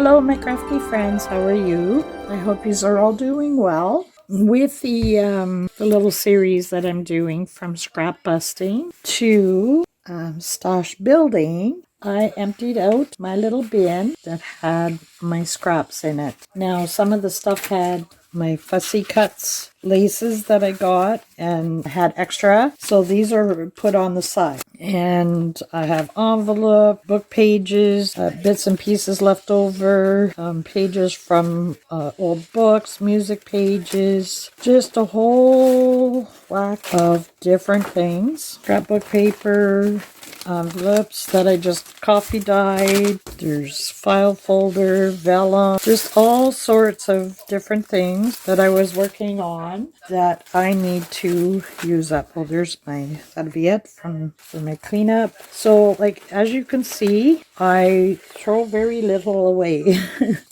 Hello, my crafty friends. How are you? I hope you are all doing well. With the little series that I'm doing from scrap busting to stash building, I emptied out my little bin that had my scraps in it. Now, some of the stuff had my fussy cuts laces that I got and had extra, so these are put on the side. And I have envelope, book pages, bits and pieces left over, pages from old books, music pages, just a whole whack of different things. Scrapbook paper, envelopes that I just coffee dyed. There's file folder, vellum, just all sorts of different things that I was working on that I need to use up. Well, there's my serviette for my cleanup. So, like, as you can see, I throw very little away.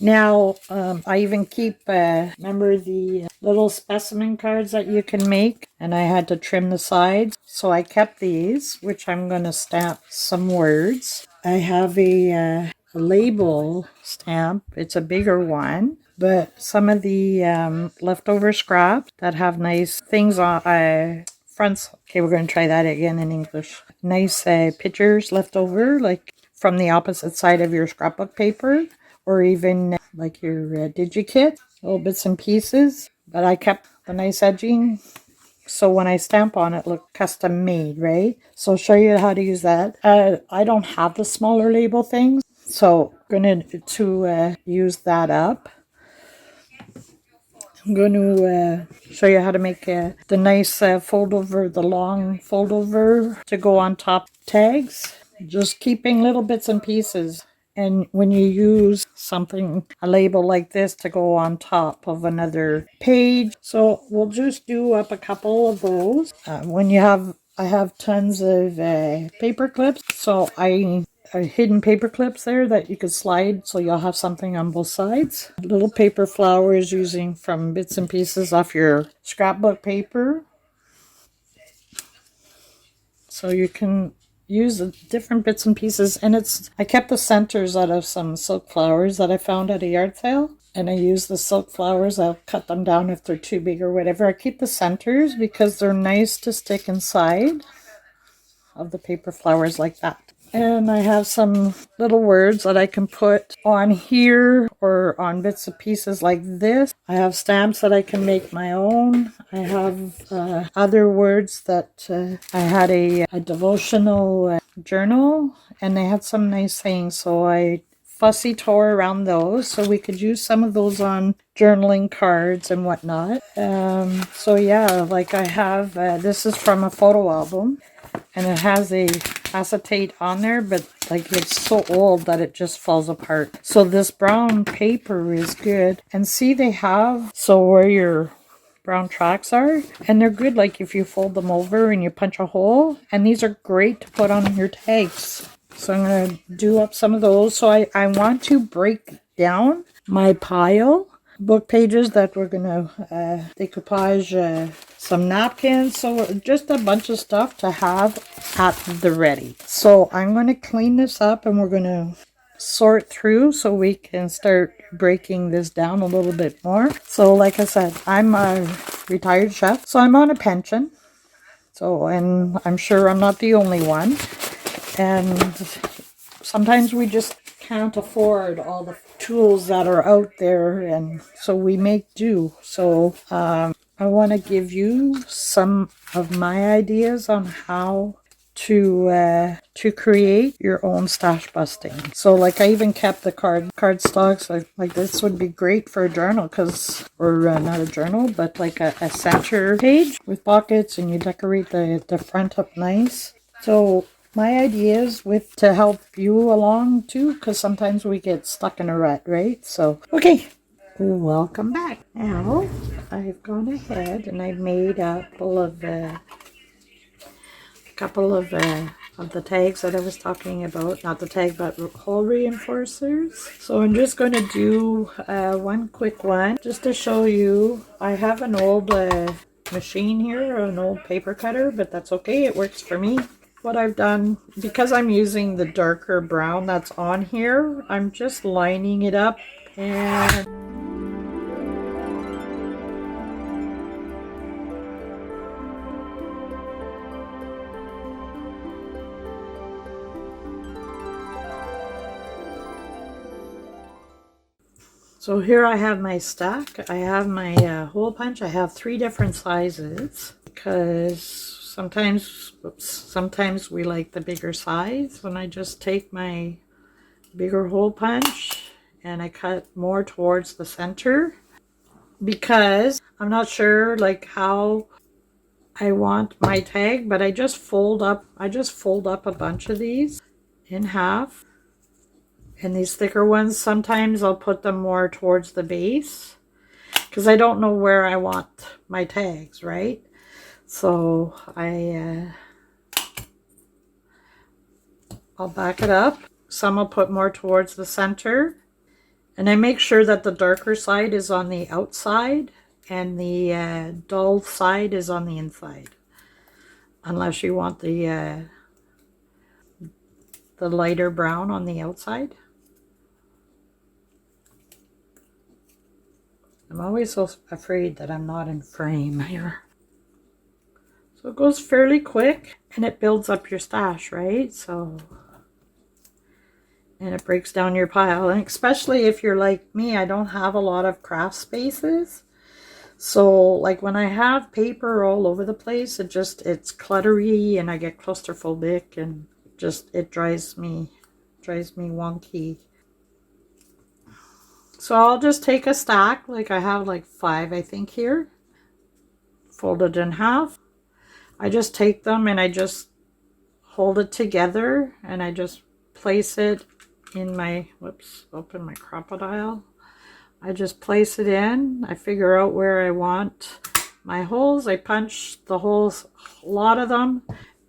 Now, I even keep, remember the little specimen cards that you can make? And I had to trim the sides. So I kept these, which I'm going to stamp some words. I have a label stamp. It's a bigger one. But some of the leftover scraps that have nice things on fronts. Okay, we're going to try that again in English. Nice pictures left over, like from the opposite side of your scrapbook paper, or even like your DigiKit, little bits and pieces. But I kept the nice edging, so when I stamp on it, look custom made, right? So I'll show you how to use that. I don't have the smaller label things, so I'm going to use that up. I'm going to show you how to make the nice fold over, the long fold over to go on top tags. Just keeping little bits and pieces. And when you use something, a label like this to go on top of another page. So we'll just do up a couple of those. I have tons of paper clips. So I hidden paper clips there that you could slide so you'll have something on both sides. Little paper flowers using from bits and pieces off your scrapbook paper. So you can use different bits and pieces, and I kept the centers out of some silk flowers that I found at a yard sale, and I use the silk flowers. I'll cut them down if they're too big or whatever. I keep the centers because they're nice to stick inside of the paper flowers like that. And I have some little words that I can put on here or on bits and pieces like this. I have stamps that I can make my own. I have other words that I had a devotional journal, and they had some nice sayings, so I fussy tore around those so we could use some of those on journaling cards and whatnot. So yeah, like I have, this is from a photo album, and it has a acetate on there, but like it's so old that it just falls apart. So this brown paper is good. And see, they have, so where your brown tracks are, and they're good like if you fold them over and you punch a hole, and these are great to put on your tags. So I'm going to do up some of those. So I want to break down my pile book pages that we're going to decoupage some napkins. So just a bunch of stuff to have at the ready. So I'm going to clean this up, and we're going to sort through so we can start breaking this down a little bit more. So like I said, I'm a retired chef, so I'm on a pension. So, and I'm sure I'm not the only one. And sometimes we just can't afford all the tools that are out there, and so we make do. So I want to give you some of my ideas on how to create your own stash busting. So like I even kept the card stocks, like this would be great for a journal, or not a journal, but like a center page with pockets, and you decorate the front up nice. So my ideas to help you along too, because sometimes we get stuck in a rut, right? So, okay, welcome back. Now, I've gone ahead and I've made a couple of the tags that I was talking about. Not the tag, but hole reinforcers. So I'm just going to do one quick one just to show you. I have an old machine here, an old paper cutter, but that's okay. It works for me. what I've done, because I'm using the darker brown that's on here, I'm just lining it up. And so here I have my stack. I have my hole punch. I have 3 different sizes because sometimes we like the bigger size. When I just take my bigger hole punch and I cut more towards the center, because I'm not sure like how I want my tag, but I just fold up a bunch of these in half. And these thicker ones, sometimes I'll put them more towards the base because I don't know where I want my tags, right? So I'll back it up. Some I'll put more towards the center. And I make sure that the darker side is on the outside and the dull side is on the inside. Unless you want the lighter brown on the outside. I'm always so afraid that I'm not in frame here. So it goes fairly quick and it builds up your stash, right? So, and it breaks down your pile. And especially if you're like me, I don't have a lot of craft spaces. So like when I have paper all over the place, it's cluttery and I get claustrophobic and just, it drives me wonky. So I'll just take a stack, like I have like 5, I think here, folded in half. I just take them and I just hold it together and I just place it in my, open my Crop-A-Dile. I just place it in. I figure out where I want my holes. I punch the holes, a lot of them,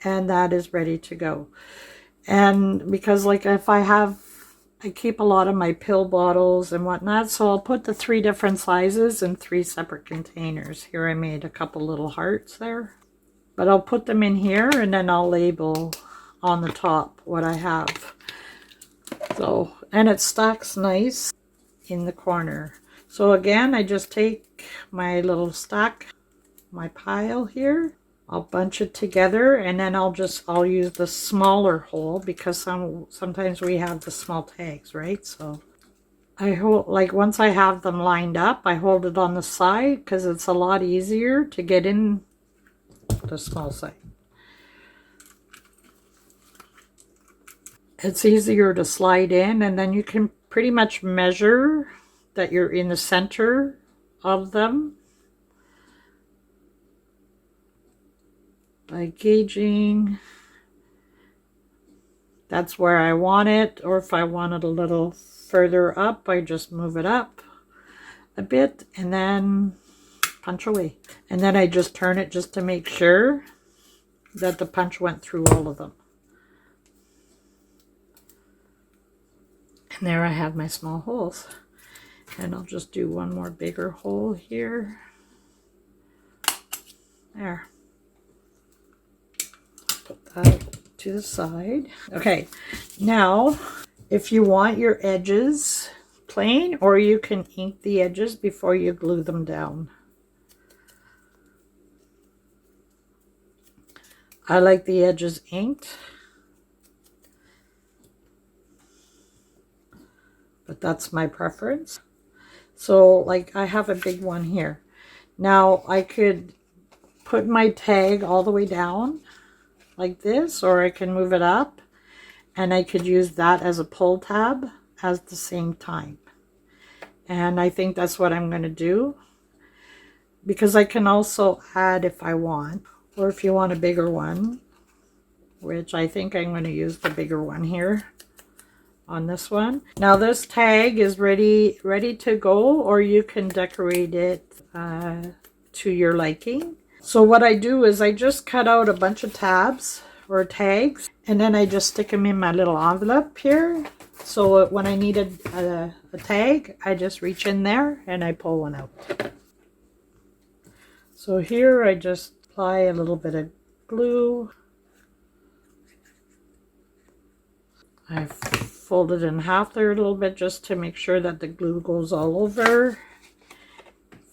and that is ready to go. And because like if I keep a lot of my pill bottles and whatnot, so I'll put the 3 different sizes in 3 separate containers. Here I made a couple little hearts there. But I'll put them in here and then I'll label on the top what I have. So, and it stacks nice in the corner. So again, I just take my little stack, my pile here. I'll bunch it together and then I'll use the smaller hole because sometimes we have the small tags, right? So I hold, like once I have them lined up, I hold it on the side because it's a lot easier to get in the small side. It's easier to slide in and then you can pretty much measure that you're in the center of them by gauging. That's where I want it, or if I want it a little further up, I just move it up a bit and then punch away. And then I just turn it just to make sure that the punch went through all of them. And there I have my small holes. And I'll just do one more bigger hole here. There. Put that to the side. Okay, now if you want your edges plain, or you can ink the edges before you glue them down. I like the edges inked, but that's my preference. So like I have a big one here. Now I could put my tag all the way down like this, or I can move it up and I could use that as a pull tab at the same time. And I think that's what I'm going to do, because I can also add if I want, or if you want a bigger one, which I think I'm going to use the bigger one here on this one. Now this tag is ready to go, or you can decorate it to your liking. So what I do is I just cut out a bunch of tabs or tags, and then I just stick them in my little envelope here. So when I needed a tag, I just reach in there and I pull one out. So here I just apply a little bit of glue, I fold it in half there a little bit just to make sure that the glue goes all over.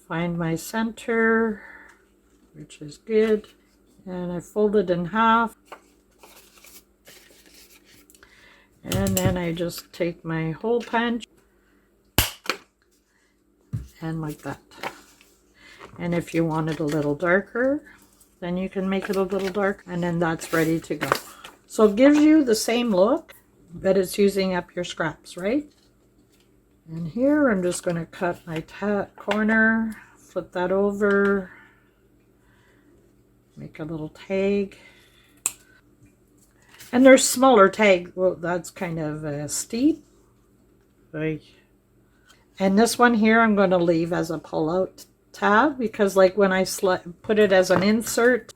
Find my center, which is good. And I fold it in half. And then I just take my hole punch and like that. And if you want it a little darker, then you can make it a little dark, and then that's ready to go. So it gives you the same look, but it's using up your scraps, right? And here I'm just going to cut my corner, flip that over, make a little tag. And there's smaller tag. Well, that's kind of steep. Right. And this one here I'm going to leave as a pull-out tab because like when I put it as an insert,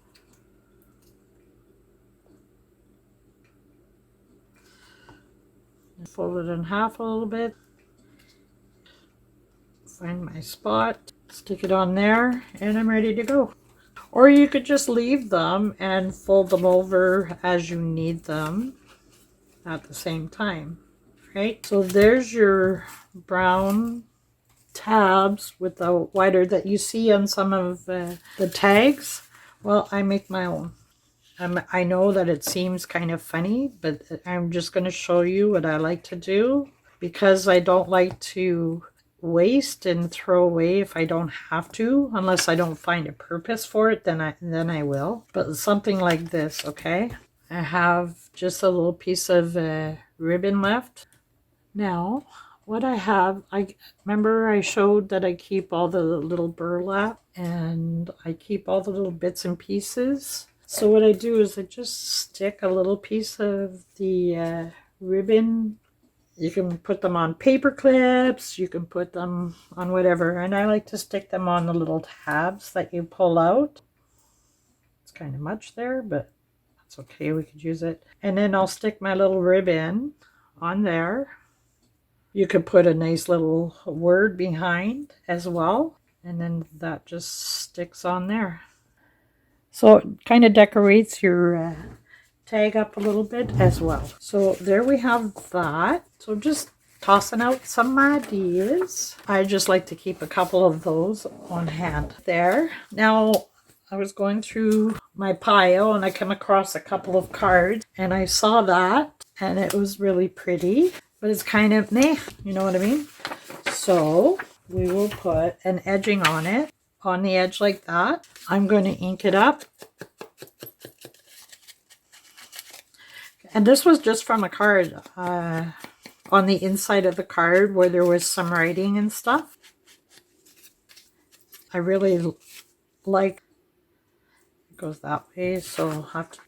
fold it in half a little bit, find my spot, stick it on there, and I'm ready to go. Or you could just leave them and fold them over as you need them at the same time, right? So there's your brown tabs with the wider that you see on some of the tags. Well, I make my own. I know that it seems kind of funny, but I'm just going to show you what I like to do because I don't like to waste and throw away if I don't have to, unless I don't find a purpose for it, then I will. But something like this, okay? I have just a little piece of ribbon left. Now, what I have, I remember I showed that I keep all the little burlap and I keep all the little bits and pieces. So what I do is I just stick a little piece of the ribbon. You can put them on paper clips, you can put them on whatever, and I like to stick them on the little tabs that you pull out. It's kind of much there, but that's okay, we could use it. And then I'll stick my little ribbon on there. You could put a nice little word behind as well, and then that just sticks on there. So it kind of decorates your tag up a little bit as well. So there we have that. So just tossing out some ideas. I just like to keep a couple of those on hand there. Now I was going through my pile and I came across a couple of cards and I saw that and it was really pretty, but it's kind of meh, you know what I mean? So we will put an edging on it, on the edge like that. I'm going to ink it up. And this was just from a card, on the inside of the card where there was some writing and stuff. I really like it goes that way, so I'll have to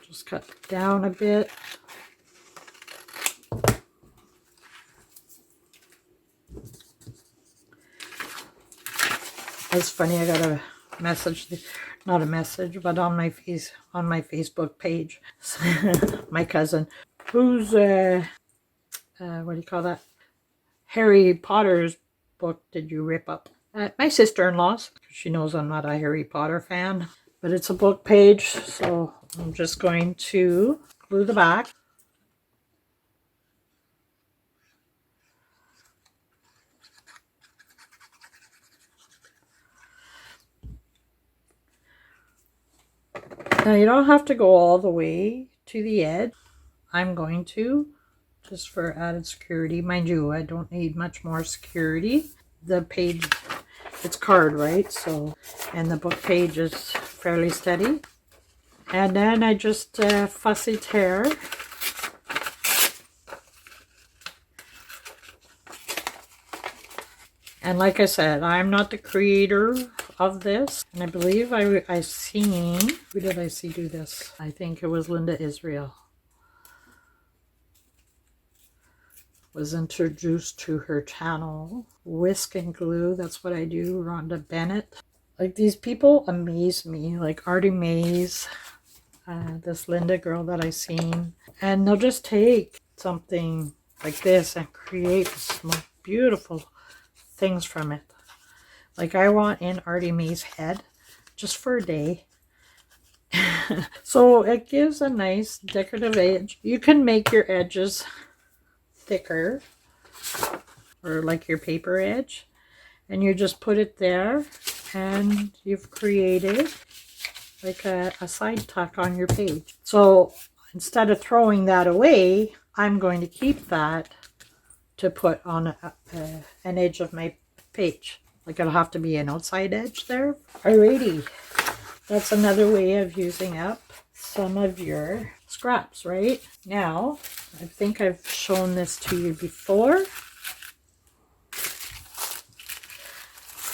just cut down a bit. It's funny, I got a message, not a message, but on my Facebook page, my cousin, who's what do you call that? Harry Potter's book did you rip up? My sister-in-law's. She knows I'm not a Harry Potter fan, but it's a book page, so I'm just going to glue the back. Now you don't have to go all the way to the edge. I'm going to, just for added security. Mind you, I don't need much more security. The page, it's card, right? So, and the book page is fairly steady. And then I just fussy tear. And like I said, I'm not the creator of this. And I believe I seen, who did I see do this? I think it was Linda Israel. Was introduced to her channel. Whisk and glue, that's what I do. Rhonda Bennett. Like, these people amaze me. Like Artie Mays, this Linda girl that I seen. And they'll just take something like this and create some beautiful things from it. Like, I want in Artie May's head just for a day, So it gives a nice decorative edge. You can make your edges thicker, or like your paper edge, and you just put it there, and you've created like a side tuck on your page. So instead of throwing that away, I'm going to keep that to put on an edge of my page. Like it'll have to be an outside edge there. Alrighty, that's another way of using up some of your scraps, right? Now, I think I've shown this to you before,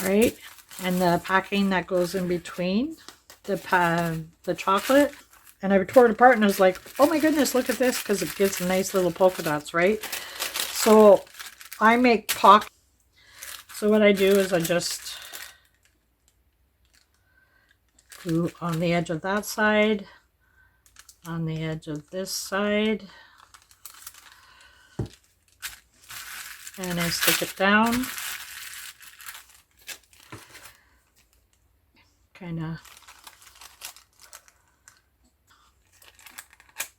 right? And the packing that goes in between the chocolate. And I tore it apart and I was like, oh my goodness, look at this, because it gives nice little polka dots, right? So I make pockets. So what I do is I just glue on the edge of that side, on the edge of this side, and I stick it down. Kind of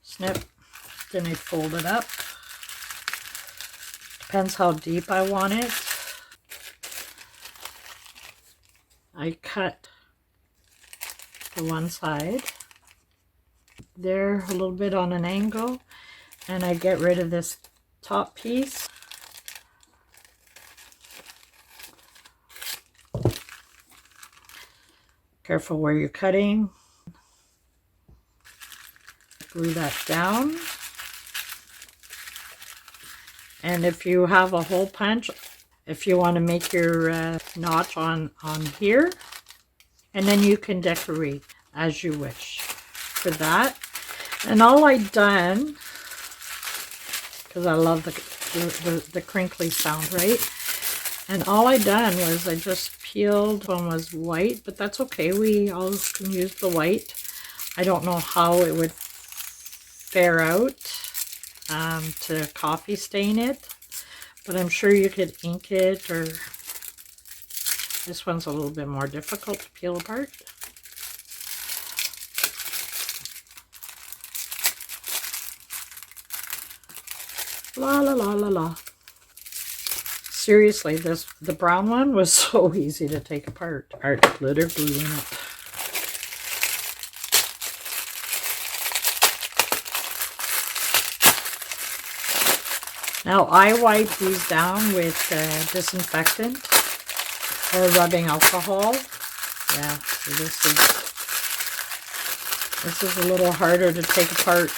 snip, then I fold it up. Depends how deep I want it. I cut the one side there a little bit on an angle, and I get rid of this top piece. Careful where you're cutting. Glue that down. And if you have a hole punch, if you want to make your notch on here, and then you can decorate as you wish for that. And all I done, because I love the crinkly sound, right? And all I done was I just peeled. One was white, but that's okay. We all can use the white. I don't know how it would fare out to coffee stain it, but I'm sure you could ink it, or this one's a little bit more difficult to peel apart. La la la la la. Seriously, the brown one was so easy to take apart. Art glitter glue in it. Now I wipe these down with disinfectant or rubbing alcohol. Yeah, so this is a little harder to take apart.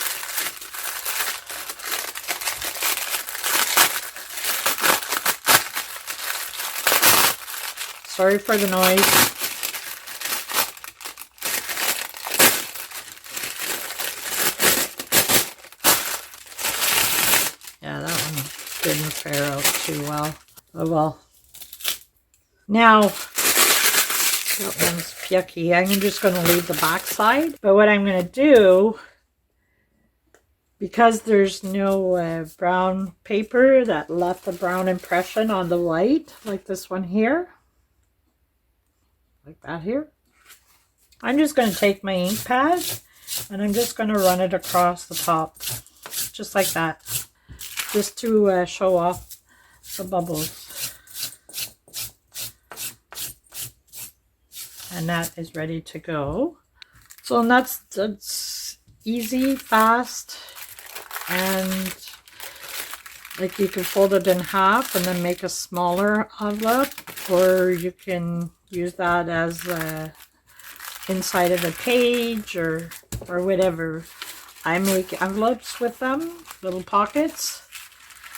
Sorry for the noise. Yeah, that one didn't fare out too well. Oh well. Now, that one's yucky. I'm just going to leave the back side. But what I'm going to do, because there's no brown paper that left a brown impression on the white, like this one here, like that here, I'm just going to take my ink pad and I'm just going to run it across the top, just like that, just to show off the bubbles. And that is ready to go. So that's easy, fast, and like you can fold it in half and then make a smaller envelope, or you can use that as inside of a page or whatever. I make envelopes with them, little pockets.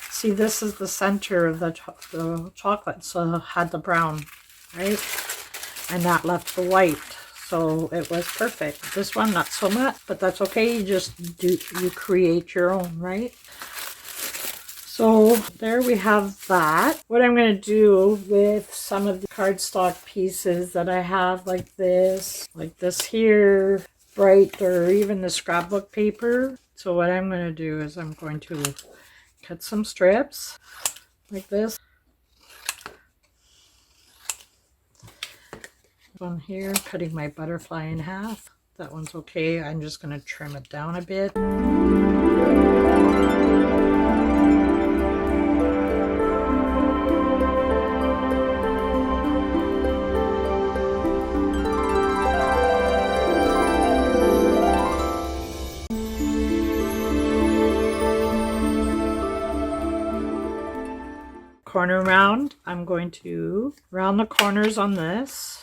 See, this is the center of the chocolate, so it had the brown, right? And that left the white, so it was perfect. This one, not so much, but that's okay. You create your own, right? So there we have that. What I'm going to do with some of the cardstock pieces that I have, like this here, bright, or even the scrapbook paper. So what I'm going to do is I'm going to cut some strips like this. One here, cutting my butterfly in half. That one's okay. I'm just going to trim it down a bit. Corner round. I'm going to round the corners on this.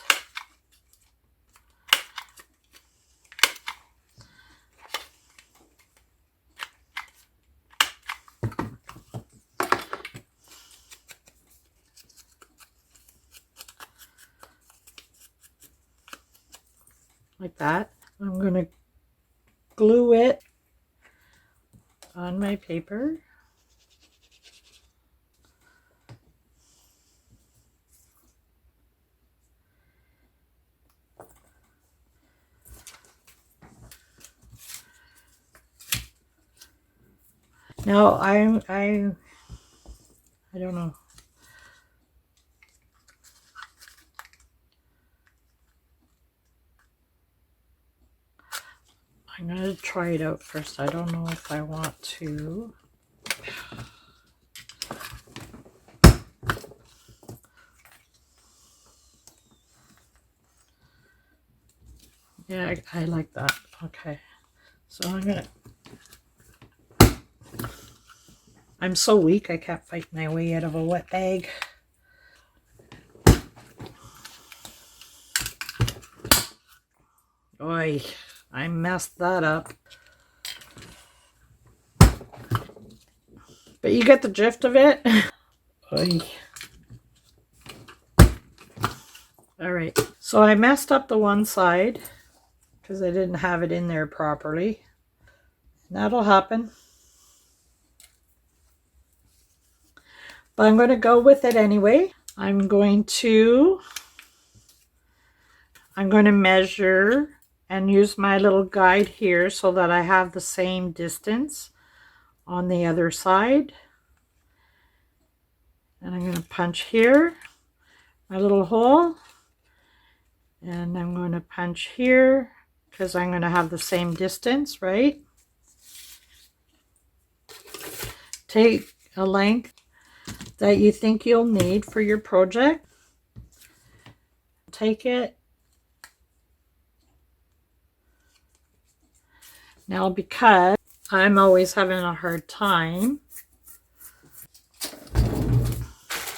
Like that. I'm going to glue it on my paper. Now I don't know. I'm going to try it out first. I don't know if I want to. Yeah, I like that. Okay. So I'm so weak I can't fight my way out of a wet bag. Oy, I messed that up. But you get the gist of it. Oy. Alright, so I messed up the one side because I didn't have it in there properly. That'll happen. But I'm going to go with it anyway. I'm going to measure and use my little guide here so that I have the same distance on the other side. And I'm going to punch here, my little hole. And I'm going to punch here because I'm going to have the same distance, right? Take a length that you think you'll need for your project. Take it. Now, because I'm always having a hard time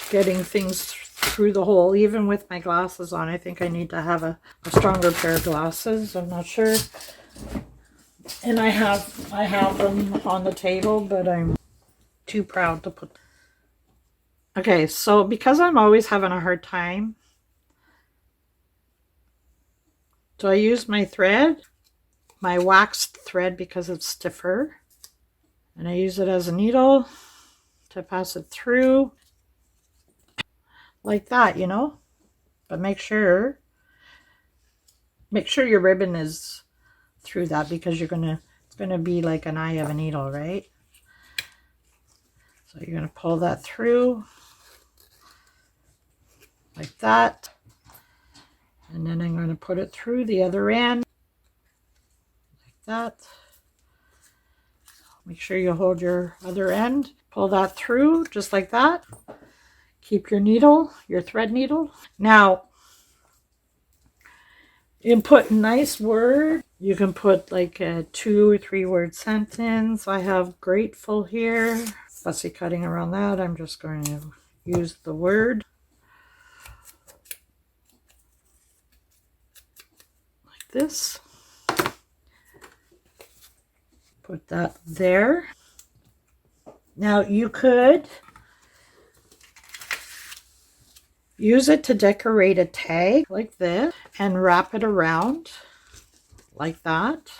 getting things through the hole, even with my glasses on, I think I need to have a stronger pair of glasses. I'm not sure. And I have them on the table, but I'm too proud to put. Okay, so because I'm always having a hard time, so I use my thread, my waxed thread, because it's stiffer, and I use it as a needle to pass it through like that, you know. But make sure your ribbon is through that, because it's gonna be like an eye of a needle, right? So you're gonna pull that through like that, and then I'm going to put it through the other end like that. Make sure you hold your other end, pull that through just like that. Keep your needle, your thread needle. Now, you can put nice word. You can put like a 2 or 3 word sentence. I have grateful here. Fussy cutting around that. I'm just going to use the word. This, put that there. Now you could use it to decorate a tag like this and wrap it around like that,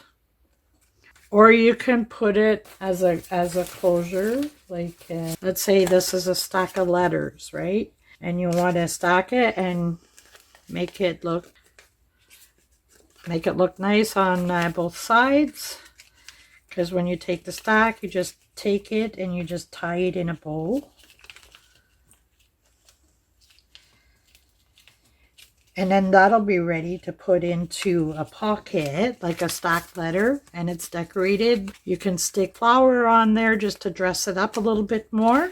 or you can put it as a closure, like let's say this is a stack of letters, right? And you want to stack it and make it look nice on both sides, because when you take the stack, you just take it and you just tie it in a bow. And then that'll be ready to put into a pocket, like a stacked letter, and it's decorated. You can stick flower on there just to dress it up a little bit more.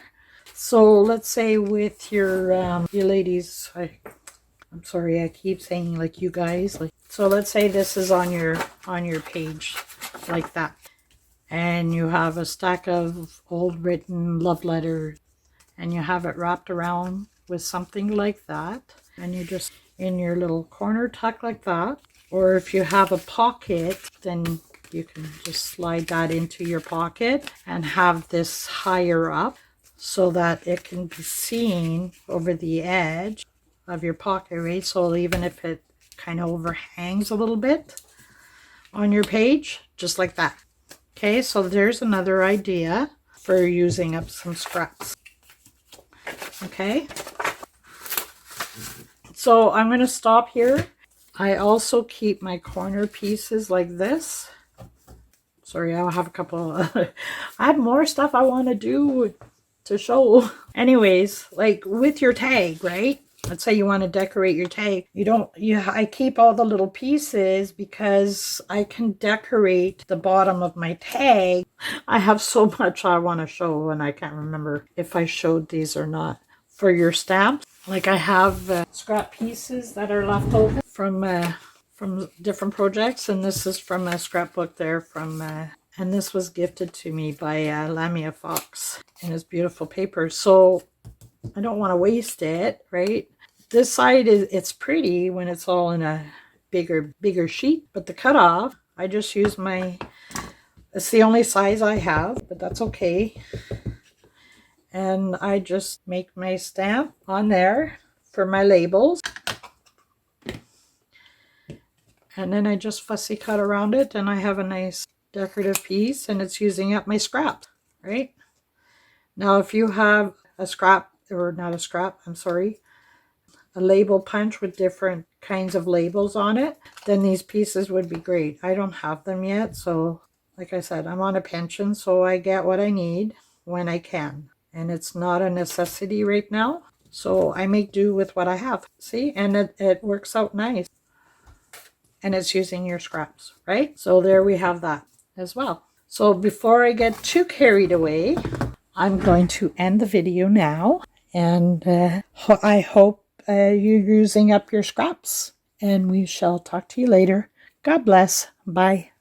So let's say with your you ladies, I'm sorry, I keep saying like you guys. So let's say this is on your page like that. And you have a stack of old written love letters, and you have it wrapped around with something like that. And you just in your little corner tuck like that. Or if you have a pocket, then you can just slide that into your pocket and have this higher up so that it can be seen over the edge of your pocket, right? So even if it kind of overhangs a little bit on your page, just like that. Okay, so there's another idea for using up some scraps. Okay. So I'm going to stop here. I also keep my corner pieces like this. Sorry, I'll have a couple. I have more stuff I want to do to show. Anyways, like with your tag, right? Let's say you want to decorate your tag. I keep all the little pieces because I can decorate the bottom of my tag. I have so much I want to show, and I can't remember if I showed these or not. For your stamps, like I have scrap pieces that are left over from different projects, and this is from a scrapbook there from and this was gifted to me by Lamia Fox in his beautiful paper. So I don't want to waste it, right? This side it's pretty when it's all in a bigger sheet, but the cutoff, I just use it's the only size I have, but that's okay. And I just make my stamp on there for my labels. And then I just fussy cut around it, and I have a nice decorative piece, and it's using up my scrap, right? Now, if you have a scrap, or not a scrap, I'm sorry, a label punch with different kinds of labels on it, then these pieces would be great. I don't have them yet, so like I said, I'm on a pension, so I get what I need when I can. And it's not a necessity right now, so I make do with what I have. See, and it works out nice. And it's using your scraps, right? So there we have that as well. So before I get too carried away, I'm going to end the video now. And I hope you're using up your scraps. And we shall talk to you later. God bless. Bye.